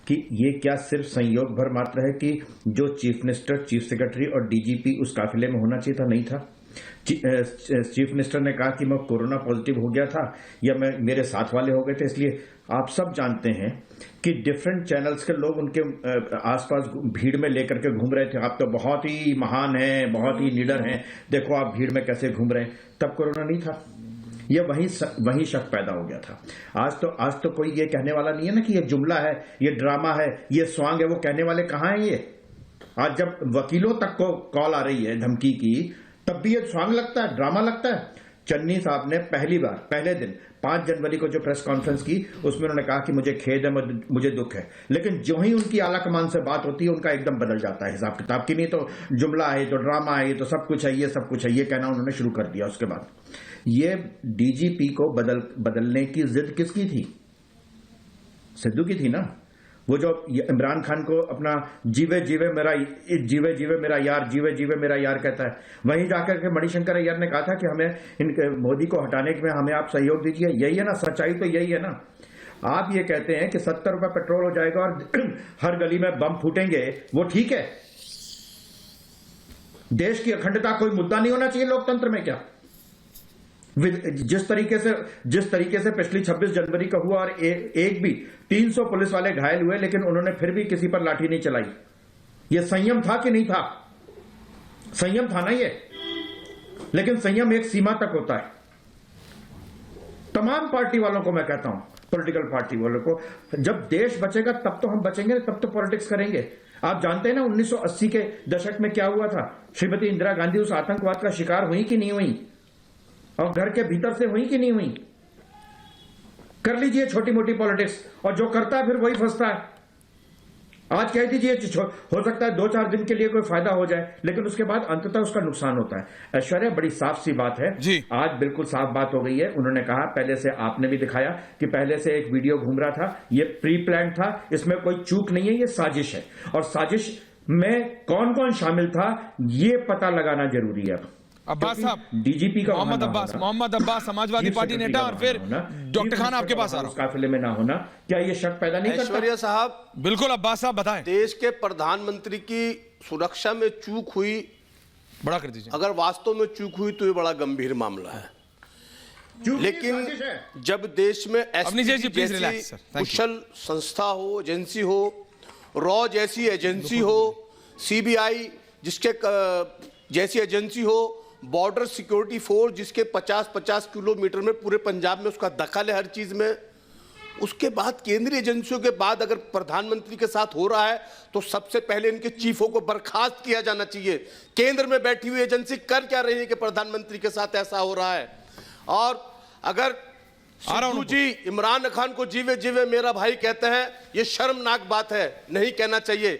कि ये क्या सिर्फ संयोग भर मात्र है कि जो चीफ मिनिस्टर, चीफ सेक्रेटरी और डीजीपी उस काफिले में होना चाहिए था, नहीं था? चीफ मिनिस्टर ने कहा कि मैं कोरोना पॉजिटिव हो गया था या मेरे साथ वाले हो गए थे, इसलिए आप सब जानते हैं कि डिफरेंट चैनल्स के लोग उनके आसपास भीड़ में लेकर के घूम रहे थे। आप तो बहुत ही महान हैं, बहुत ही निडर हैं, देखो आप भीड़ में कैसे घूम रहे हैं। तब कोरोना नहीं था। ये वही शक पैदा हो गया था। आज तो कोई ये कहने वाला नहीं है ना कि ये जुमला है, ये ड्रामा है, ये स्वांग है। वो कहने वाले कहां हैं? ये आज जब वकीलों तक को कॉल आ रही है धमकी की, तब भी ये स्वांग लगता है, ड्रामा लगता है। चन्नी साहब ने पहले दिन 5 जनवरी को जो प्रेस कॉन्फ्रेंस की, उसमें उन्होंने कहा कि मुझे खेद है, मुझे दुख है, लेकिन जो ही उनकी आला कमान से बात होती है उनका एकदम बदल जाता है हिसाब किताब की। नहीं तो जुमला है, तो ड्रामा है, तो सब कुछ है, ये सब कुछ है, ये कहना उन्होंने शुरू कर दिया। उसके बाद ये डीजीपी को बदलने की जिद किसकी थी? सिद्धू की थी ना। वो जो इमरान खान को अपना जीवे जीवे मेरा यार, जीवे जीवे मेरा यार कहता है, वहीं जाकर के मणिशंकर अय्यर ने कहा था कि हमें मोदी को हटाने में हमें आप सहयोग दीजिए। यही है ना सच्चाई? तो यही है ना। आप ये कहते हैं कि 70 रुपए पेट्रोल हो जाएगा और हर गली में बम फूटेंगे, वो ठीक है? देश की अखंडता कोई मुद्दा नहीं होना चाहिए लोकतंत्र में क्या? जिस तरीके से पिछली 26 जनवरी का हुआ और एक भी 300 पुलिस वाले घायल हुए, लेकिन उन्होंने फिर भी किसी पर लाठी नहीं चलाई। यह संयम था कि नहीं था? संयम था ना ये। लेकिन संयम एक सीमा तक होता है। तमाम पार्टी वालों को मैं कहता हूं, पॉलिटिकल पार्टी वालों को, जब देश बचेगा तब तो हम बचेंगे, तब तो पॉलिटिक्स करेंगे। आप जानते हैं ना 1980 के दशक में क्या हुआ था? श्रीमती इंदिरा गांधी उस आतंकवाद का शिकार हुई कि नहीं हुई? और घर के भीतर से हुई कि नहीं हुई? कर लीजिए छोटी मोटी पॉलिटिक्स, और जो करता है फिर वही फंसता है। आज कह दीजिए हो सकता है 2-4 दिन के लिए कोई फायदा हो जाए, लेकिन उसके बाद अंततः उसका नुकसान होता है। ऐश्वर्या, बड़ी साफ सी बात है जी। आज बिल्कुल साफ बात हो गई है। उन्होंने कहा, पहले से आपने भी दिखाया कि पहले से एक वीडियो घूम रहा था, ये प्री प्लान था, इसमें कोई चूक नहीं है, ये साजिश है। और साजिश में कौन कौन शामिल था ये पता लगाना जरूरी है। अब्बास साहब, डीजीपी का मोहम्मद अब्बास समाजवादी पार्टी नेता, और फिर डॉक्टर खान आपके पास आ रहा हूं। काफिले में ना होना क्या ये शक पैदा नहीं करता? ऐश्वर्या साहब, बिल्कुल अब्बास साहब बताएं। देश के प्रधानमंत्री की सुरक्षा में चूक हुई, बड़ा कर दीजिए। अगर वास्तव में चूक हुई तो ये बड़ा गंभीर मामला है। लेकिन जब देश में एसपीजी जैसी कुशल संस्था हो, एजेंसी हो, रॉ जैसी एजेंसी हो, सीबीआई जिसके जैसी एजेंसी हो, बॉर्डर सिक्योरिटी फोर्स जिसके 50-50 किलोमीटर में पूरे पंजाब में उसका दखल है हर चीज में, उसके बाद केंद्रीय एजेंसियों के बाद अगर प्रधानमंत्री के साथ हो रहा है तो सबसे पहले इनके चीफों को बर्खास्त किया जाना चाहिए। केंद्र में बैठी हुई एजेंसी कर क्या रही है कि प्रधानमंत्री के साथ ऐसा हो रहा है? और अगर सिद्धू जी इमरान खान को जीवे जीवे मेरा भाई कहते हैं, ये शर्मनाक बात है, नहीं कहना चाहिए।